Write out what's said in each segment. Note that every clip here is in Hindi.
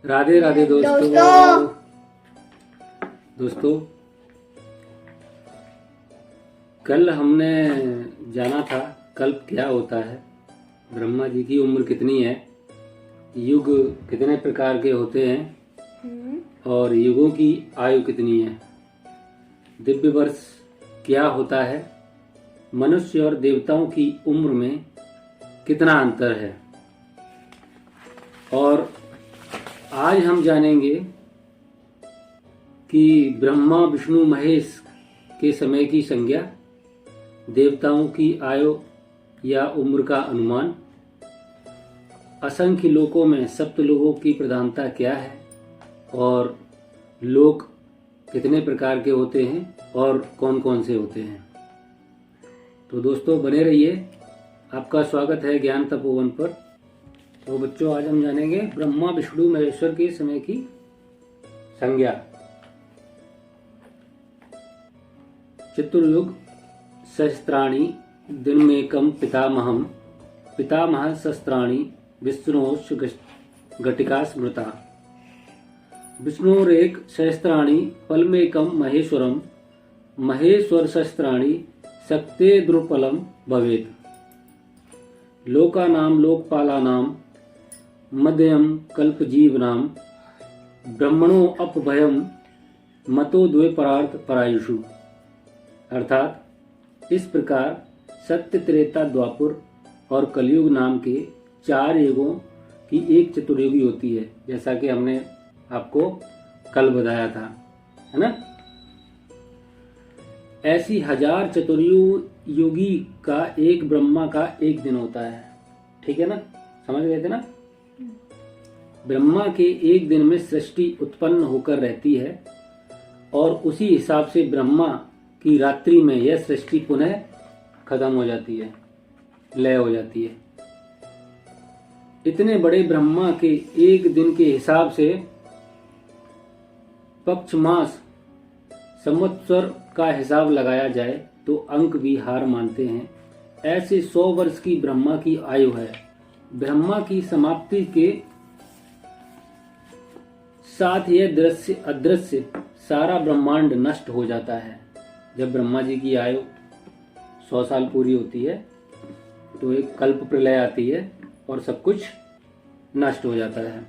राधे राधे दोस्तों। दोस्तों कल हमने जाना था कल्प क्या होता है, ब्रह्मा जी की उम्र कितनी है, युग कितने प्रकार के होते हैं और युगों की आयु कितनी है, दिव्य वर्ष क्या होता है, मनुष्य और देवताओं की उम्र में कितना अंतर है। और आज हम जानेंगे कि ब्रह्मा विष्णु महेश के समय की संज्ञा, देवताओं की आयु या उम्र का अनुमान, असंख्य लोकों में सप्तलोकों की प्रधानता क्या है और लोक कितने प्रकार के होते हैं और कौन कौन से होते हैं। तो दोस्तों बने रहिए, आपका स्वागत है ज्ञान तपोवन पर। तो बच्चों आज हम जानेंगे ब्रह्मा विष्णु महेश्वर के समय की संज्ञा। चतुर्युग सहस्त्राणि दिनमेकं पितामहं, पितामह सहस्त्राणि विष्णोश्च घटिका स्मृता। विष्णुरेक सहस्त्राणि फलमेकं महेश्वरं, महेश्वर सहस्त्राणि शक्ते द्रुपलम भवेत्। लोकानां लोकपालानां मध्यम कल्पजीवनां, ब्रह्मणो अपभयम मतो द्वे परार्थ परायुषु। अर्थात इस प्रकार सत्य त्रेता द्वापर और कलयुग नाम के 4 युगों की एक चतुर्युगी होती है, जैसा कि हमने आपको कल बताया था, है ना। ऐसी 1000 चतुर्युगी का एक ब्रह्मा का एक दिन होता है, ठीक है ना, समझ गए थे ना। ब्रह्मा के एक दिन में सृष्टि उत्पन्न होकर रहती है और उसी हिसाब से ब्रह्मा की रात्रि में यह सृष्टि पुनः खत्म हो जाती है, लय हो जाती है। इतने बड़े ब्रह्मा के एक दिन के हिसाब से पक्ष मास संवत्सर का हिसाब लगाया जाए तो अंक भी हार मानते हैं। ऐसे 100 वर्ष की ब्रह्मा की आयु है। ब्रह्मा की समाप्ति के साथ यह दृश्य अदृश्य सारा ब्रह्मांड नष्ट हो जाता है। जब ब्रह्मा जी की आयु 100 साल पूरी होती है तो एक कल्प प्रलय आती है और सब कुछ नष्ट हो जाता है।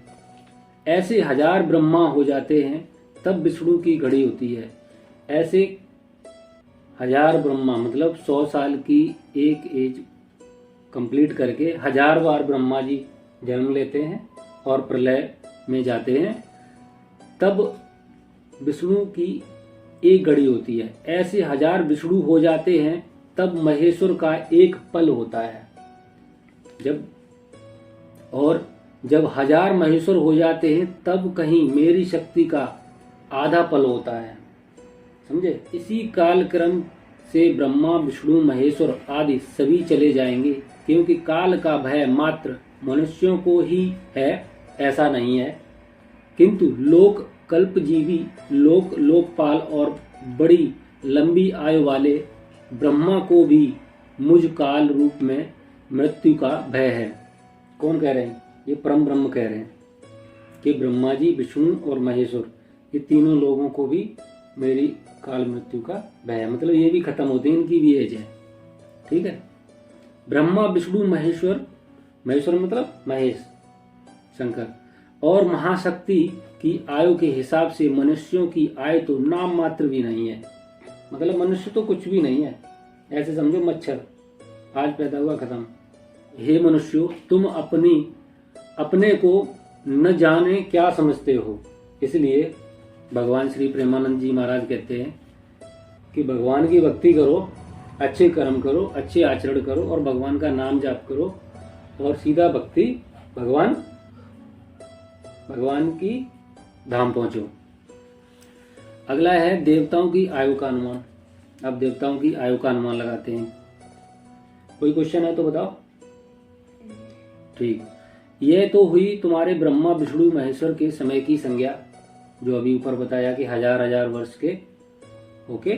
ऐसे 1000 ब्रह्मा हो जाते हैं तब विष्णु की घड़ी होती है। ऐसे 1000 ब्रह्मा मतलब 100 साल की एक एज कंप्लीट करके 1000 बार ब्रह्मा जी जन्म लेते हैं और प्रलय में जाते हैं, तब विष्णु की एक घड़ी होती है। ऐसे 1000 विष्णु हो जाते हैं तब महेश्वर का एक पल होता है। जब 1000 महेश्वर हो जाते हैं तब कहीं मेरी शक्ति का आधा पल होता है, समझे। इसी कालक्रम से ब्रह्मा विष्णु महेश्वर आदि सभी चले जाएंगे, क्योंकि काल का भय मात्र मनुष्यों को ही है ऐसा नहीं है, किंतु लोक कल्पजीवी लोकपाल और बड़ी लंबी आयु वाले ब्रह्मा को भी मुझ काल रूप में मृत्यु का भय है। कौन कह रहे हैं? ये परम ब्रह्म कह रहे हैं कि ब्रह्मा जी विष्णु और महेश्वर ये तीनों लोगों को भी मेरी काल मृत्यु का भय है, मतलब ये भी खत्म होते हैं, इनकी भी एज है, ठीक है। ब्रह्मा विष्णु महेश्वर, महेश्वर मतलब महेश शंकर, और महाशक्ति की आयु के हिसाब से मनुष्यों की आयु तो नाम मात्र भी नहीं है, मतलब मनुष्य तो कुछ भी नहीं है। ऐसे समझो मच्छर आज पैदा हुआ खत्म। हे मनुष्यों, तुम अपने को न जाने क्या समझते हो। इसलिए भगवान श्री प्रेमानंद जी महाराज कहते हैं कि भगवान की भक्ति करो, अच्छे कर्म करो, अच्छे आचरण करो और भगवान का नाम जाप करो और सीधा भक्ति भगवान की धाम पहुंचो। अगला है देवताओं की आयु का अनुमान। अब देवताओं की आयु का अनुमान लगाते हैं। कोई क्वेश्चन है तो बताओ। ठीक, यह तो हुई तुम्हारे ब्रह्मा विष्णु महेश्वर के समय की संज्ञा, जो अभी ऊपर बताया कि 1000 वर्ष के ओके,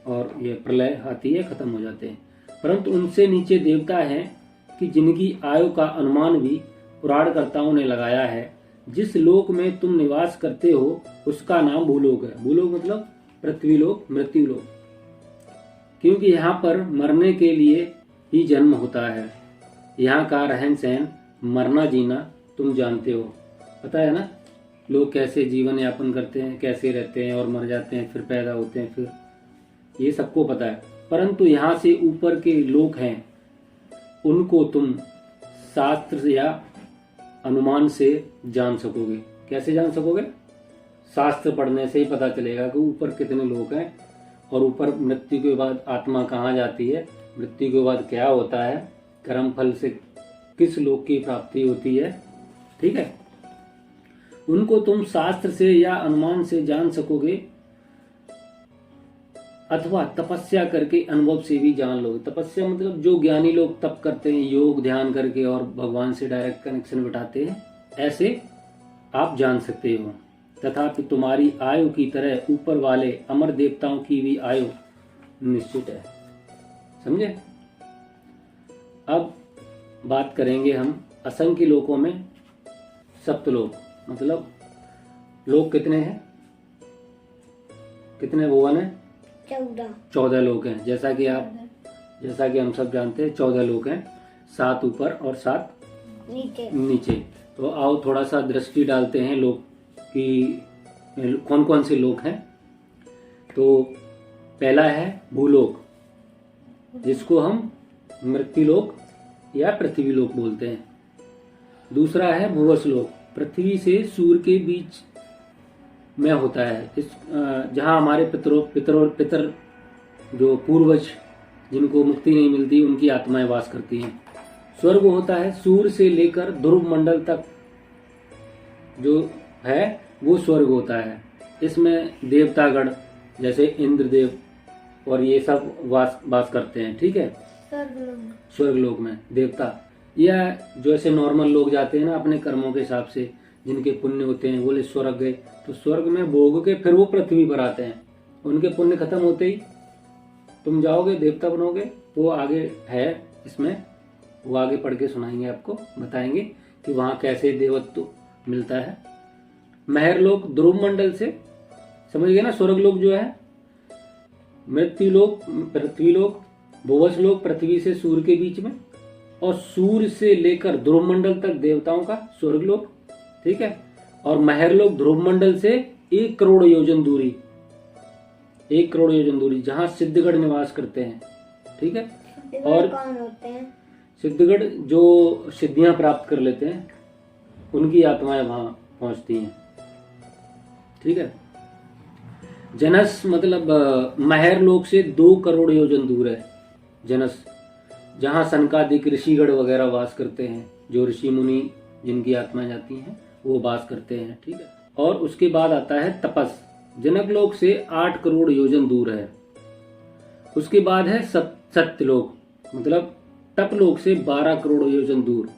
और ये प्रलय आती है, खत्म हो जाते हैं। परंतु उनसे नीचे देवता हैं कि जिनकी आयु का अनुमान भी पुराणकर्ताओं ने लगाया है, जिस लोक में तुम निवास करते हो उसका नाम भूलोक है। भूलोक मतलब पृथ्वीलोक, मृत्युलोक, क्योंकि यहाँ पर मरने के लिए ही जन्म होता है। यहाँ का रहन सहन, मरना जीना तुम जानते हो, पता है ना, लोग कैसे जीवन यापन करते हैं, कैसे रहते हैं और मर जाते हैं, फिर पैदा होते हैं, फिर ये सबको पता है। परंतु यहाँ से ऊपर के लोग हैं, उनको तुम शास्त्र या अनुमान से जान सकोगे। कैसे जान सकोगे? शास्त्र पढ़ने से ही पता चलेगा कि ऊपर कितने लोग हैं और ऊपर मृत्यु के बाद आत्मा कहाँ जाती है, मृत्यु के बाद क्या होता है, कर्म फल से किस लोक की प्राप्ति होती है। ठीक है, उनको तुम शास्त्र से या अनुमान से जान सकोगे अथवा तपस्या करके अनुभव से भी जान लोगे। तपस्या मतलब जो ज्ञानी लोग तप करते हैं, योग ध्यान करके और भगवान से डायरेक्ट कनेक्शन बिठाते हैं, ऐसे आप जान सकते हो। तथापि तुम्हारी आयु की तरह ऊपर वाले अमर देवताओं की भी आयु निश्चित है। समझे? अब बात करेंगे हम असंख्य लोकों में सप्तलोक, मतलब लोक कितने हैं, कितने भुवन है? 14 लोक हैं। जैसा कि हम सब जानते हैं 14 लोक हैं, 7 ऊपर और 7 नीचे। तो आओ थोड़ा सा दृष्टि डालते हैं लोक की कौन कौन से लोक हैं। तो पहला है भूलोक, जिसको हम मृत्युलोक या पृथ्वीलोक बोलते हैं। दूसरा है भुवस्लोक, पृथ्वी से सूर्य के बीच में होता है, इस जहाँ हमारे पितर जो पूर्वज जिनको मुक्ति नहीं मिलती, उनकी आत्माएं वास करती हैं। स्वर्ग होता है सूर्य से लेकर ध्रुव मंडल तक जो है वो स्वर्ग होता है। इसमें देवतागण जैसे इंद्रदेव और ये सब वास करते हैं। ठीक है, स्वर्गलोक में देवता, या जो ऐसे नॉर्मल लोग जाते हैं ना अपने कर्मों के हिसाब से, जिनके पुण्य होते हैं, बोले स्वर्ग गए, तो स्वर्ग में भोग के फिर वो पृथ्वी पर आते हैं। उनके पुण्य खत्म होते ही तुम जाओगे, देवता बनोगे। तो आगे है इसमें, वो आगे पढ़ के सुनाएंगे, आपको बताएंगे कि वहाँ कैसे देवत्व मिलता है। महरलोक ध्रुव मंडल से, समझ गए ना, स्वर्गलोक जो है, मृत्युलोक पृथ्वीलोक, भुवस्लोक पृथ्वी से सूर्य के बीच में, और सूर्य से लेकर ध्रुव मंडल तक देवताओं का स्वर्गलोक। ठीक है, और महरलोक ध्रुव मंडल से 1 करोड़ योजन दूरी, 1 करोड़ योजन दूरी, जहाँ सिद्धगढ़ निवास करते हैं। ठीक है, और कौन होते हैं सिद्धगढ़? जो सिद्धियां प्राप्त कर लेते हैं, उनकी आत्माएं वहां पहुंचती हैं। ठीक है, जनस मतलब महरलोक से 2 करोड़ योजन दूर है जनस, जहाँ सनकादिक ऋषिगढ़ वगैरह वास करते हैं, जो ऋषि मुनि जिनकी आत्माएं जाती हैं वो वास करते हैं। ठीक है, और उसके बाद आता है तपस, जनकलोक से 8 करोड़ योजन दूर है। उसके बाद है सत्यलोक, मतलब तपलोक से 12 करोड़ योजन दूर।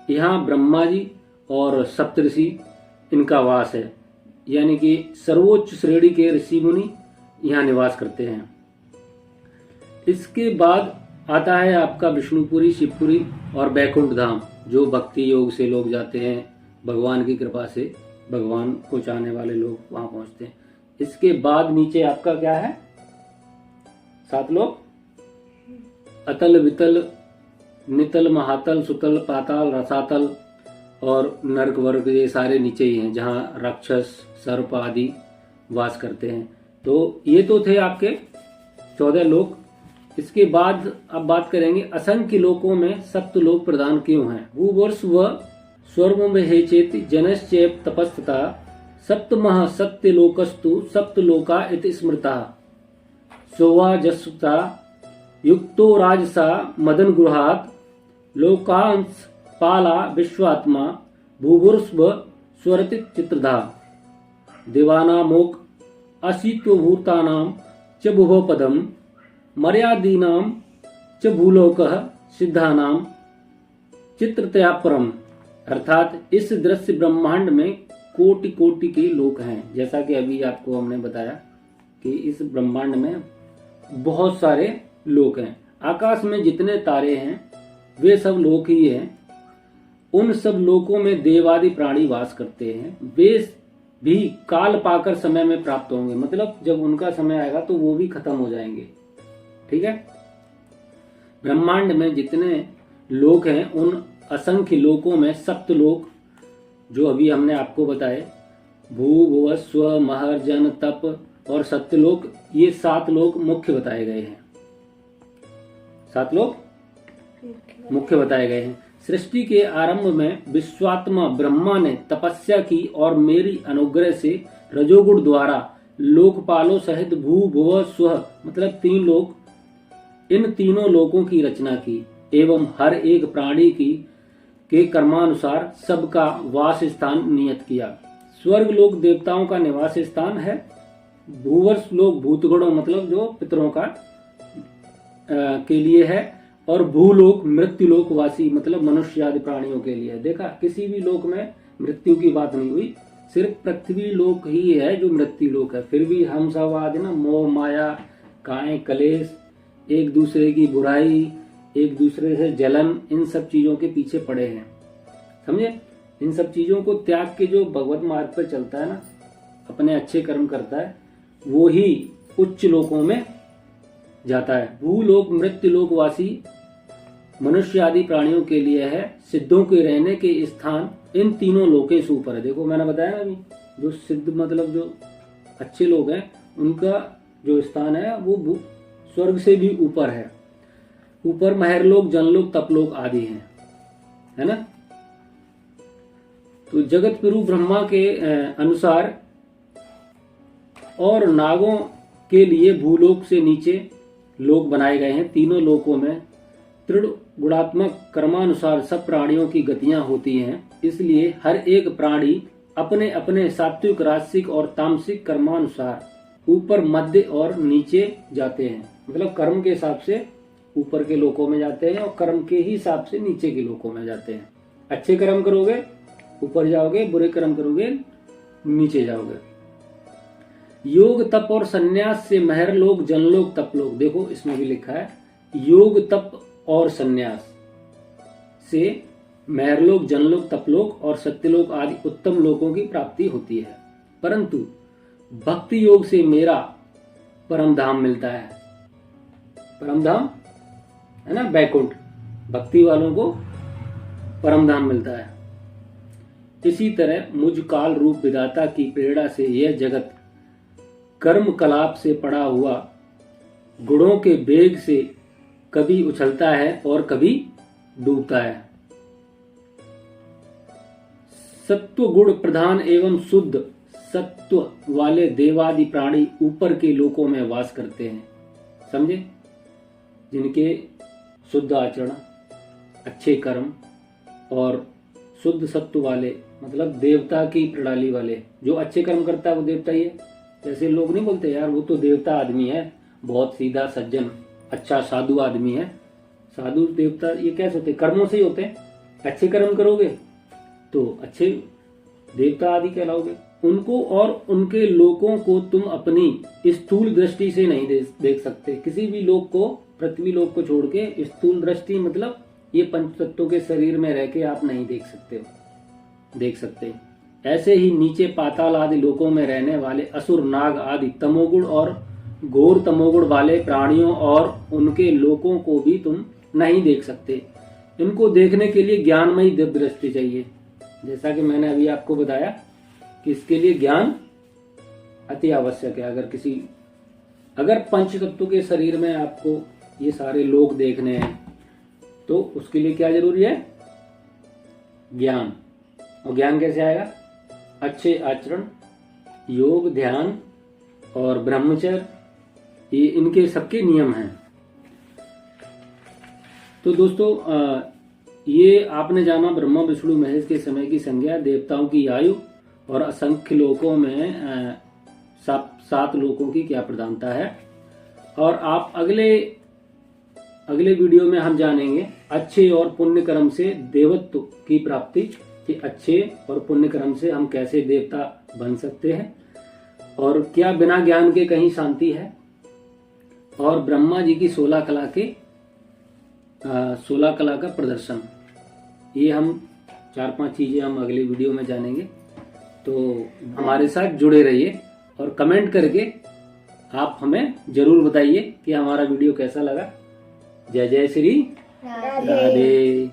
यहाँ ब्रह्मा जी और सप्तऋषि इनका वास है, यानी कि सर्वोच्च श्रेणी के ऋषि मुनि यहाँ निवास करते हैं। इसके बाद आता है आपका विष्णुपुरी, शिवपुरी और बैकुंठ धाम, जो भक्ति योग से लोग जाते हैं, भगवान की कृपा से भगवान को चाहने वाले लोग वहां पहुंचते हैं। इसके बाद नीचे आपका क्या है? 7 लोक, अतल वितल नितल महातल सुतल पाताल रसातल और नरक वर्ग, ये सारे नीचे ही हैं, जहाँ राक्षस सर्प आदि वास करते हैं। तो ये तो थे आपके 14 लोक। इसके बाद अब बात करेंगे असंख्य लोकों में सप्तलोक प्रदान क्यों हैं। भूवर्ष व स्वर्म हेचेत जनश्चैव तपस्तथा सप्तमः सत्यलोकस्तु सप्तलोका इति स्मृतः सोवाजस्ता युक्तो राजसा मदन गृहात् लोकांश पाला विश्वात्मा भूभुर्स्व स्वरति चित्रधा देवानामोक असित्वभूतानां च भुवपदम् मर्यादीनां च भूलोकः सिद्धानां चित्रतया परम। अर्थात इस दृश्य ब्रह्मांड में कोटि कोटि के लोक हैं। जैसा कि अभी आपको हमने बताया कि इस ब्रह्मांड में बहुत सारे लोक हैं। आकाश में जितने तारे हैं वे सब लोक ही हैं। उन सब लोकों में देवादि प्राणी वास करते हैं, वे भी काल पाकर समय में प्राप्त होंगे। मतलब जब उनका समय आएगा तो वो भी खत्म हो जाएंगे। ठीक है। ब्रह्मांड में जितने लोक हैं उन असंख्य लोकों में सप्तलोक जो अभी हमने आपको बताए, भू भुव स्व महर जन तप और सत्यलोक, ये 7 लोक मुख्य बताए गए हैं। 7 लोक मुख्य बताए गए हैं। सृष्टि के आरंभ में विश्वात्मा ब्रह्मा ने तपस्या की और मेरी अनुग्रह से रजोगुण द्वारा लोकपालों सहित भू भुव स्व मतलब 3 लोक, इन तीनों लोकों की रचना की एवं हर एक प्राणी के कर्मानुसार सबका वास स्थान नियत किया। स्वर्ग लोक देवताओं का निवास स्थान है, भूवर्ष लोक भूतगणों मतलब जो पितरों का के लिए है, और भूलोक मृत्युलोक वासी मतलब मनुष्य आदि प्राणियों के लिए। देखा, किसी भी लोक में मृत्यु की बात नहीं हुई, सिर्फ पृथ्वी लोक ही है जो मृत्यु लोक है। फिर भी हम सब आदि ना मोह माया काए कलेश, एक दूसरे की बुराई, एक दूसरे से जलन, इन सब चीजों के पीछे पड़े हैं। समझे? इन सब चीजों को त्याग के जो भगवत मार्ग पर चलता है ना, अपने अच्छे कर्म करता है, वो ही उच्च लोकों में जाता है। भूलोक मृत्युलोक वासी मनुष्य आदि प्राणियों के लिए है, सिद्धों के रहने के स्थान इन तीनों लोकों से ऊपर है। देखो मैंने बताया ना अभी, जो सिद्ध मतलब जो अच्छे लोग हैं उनका जो स्थान है वो स्वर्ग से भी ऊपर है। ऊपर महरलोक जनलोक तपलोक आदि हैं, है ना। तो जगत गुरु ब्रह्मा के अनुसार और नागों के लिए भूलोक से नीचे लोक बनाए गए हैं। तीनों लोकों में दृढ़ गुणात्मक कर्मानुसार सब प्राणियों की गतियां होती हैं, इसलिए हर एक प्राणी अपने अपने सात्विक राजसिक और तामसिक कर्मानुसार ऊपर मध्य और नीचे जाते हैं। मतलब कर्म के हिसाब से ऊपर के लोकों में जाते हैं और कर्म के ही हिसाब से नीचे के लोकों में जाते हैं। अच्छे कर्म करोगे ऊपर जाओगे, बुरे कर्म करोगे नीचे जाओगे। योग तप और संन्यास से महरलोक जनलोक तपलोक, देखो इसमें भी लिखा है योग तप और संन्यास से महरलोक जनलोक तपलोक और सत्यलोक आदि उत्तम लोकों की प्राप्ति होती है, परंतु भक्ति योग से मेरा परम धाम मिलता है। परम धाम है ना, वैकुंठ, भक्ति वालों को परम धाम मिलता है। इसी तरह मुझ काल रूप विधाता की प्रेरणा से यह जगत कर्म कलाप से पड़ा हुआ गुणों के वेग से कभी उछलता है और कभी डूबता है। सत्व गुण प्रधान एवं शुद्ध सत्व वाले देवादि प्राणी ऊपर के लोकों में वास करते हैं। समझे? जिनके शुद्ध आचरण, अच्छे कर्म और शुद्ध सत्व वाले मतलब देवता की प्रणाली वाले, जो अच्छे कर्म करता है वो देवता ही है। जैसे लोग नहीं बोलते यार वो तो देवता आदमी है, बहुत सीधा सज्जन अच्छा साधु आदमी है। साधु देवता ये कैसे होते? कर्मों से ही होते हैं। अच्छे कर्म करोगे तो अच्छे देवता आदि कहलाओगे। उनको और उनके लोकों को तुम अपनी स्थूल दृष्टि से नहीं देख सकते। किसी भी लोक को, पृथ्वी लोक को छोड़ के स्थूल दृष्टि मतलब ये पंच तत्वों के शरीर में रह के आप नहीं देख सकते। ऐसे ही नीचे पाताल आदि लोकों में रहने वाले असुर नाग आदि तमोगुण और घोर तमोगुण वाले प्राणियों और उनके लोकों को भी तुम नहीं देख सकते। इनको देखने के लिए ज्ञानमयी दिव्य दृष्टि चाहिए। जैसा कि मैंने अभी आपको बताया कि इसके लिए ज्ञान अति आवश्यक है। अगर पंच तत्व के शरीर में आपको ये सारे लोक देखने हैं तो उसके लिए क्या जरूरी है? ज्ञान। और ज्ञान कैसे आएगा? अच्छे आचरण, योग, ध्यान और ब्रह्मचर्य, ये इनके सबके नियम हैं। तो दोस्तों ये आपने जाना ब्रह्मा विष्णु महेश के समय की संज्ञा, देवताओं की आयु और असंख्य लोकों में 7 लोकों की क्या प्रधानता है। और आप अगले वीडियो में हम जानेंगे अच्छे और पुण्य कर्म से देवत्व की प्राप्ति, कि अच्छे और पुण्य कर्म से हम कैसे देवता बन सकते हैं और क्या बिना ज्ञान के कहीं शांति है। और ब्रह्मा जी की 16 कला का प्रदर्शन, ये हम 4-5 चीज़ें हम अगली वीडियो में जानेंगे। तो हमारे साथ जुड़े रहिए और कमेंट करके आप हमें ज़रूर बताइए कि हमारा वीडियो कैसा लगा। जय जय श्री राधे।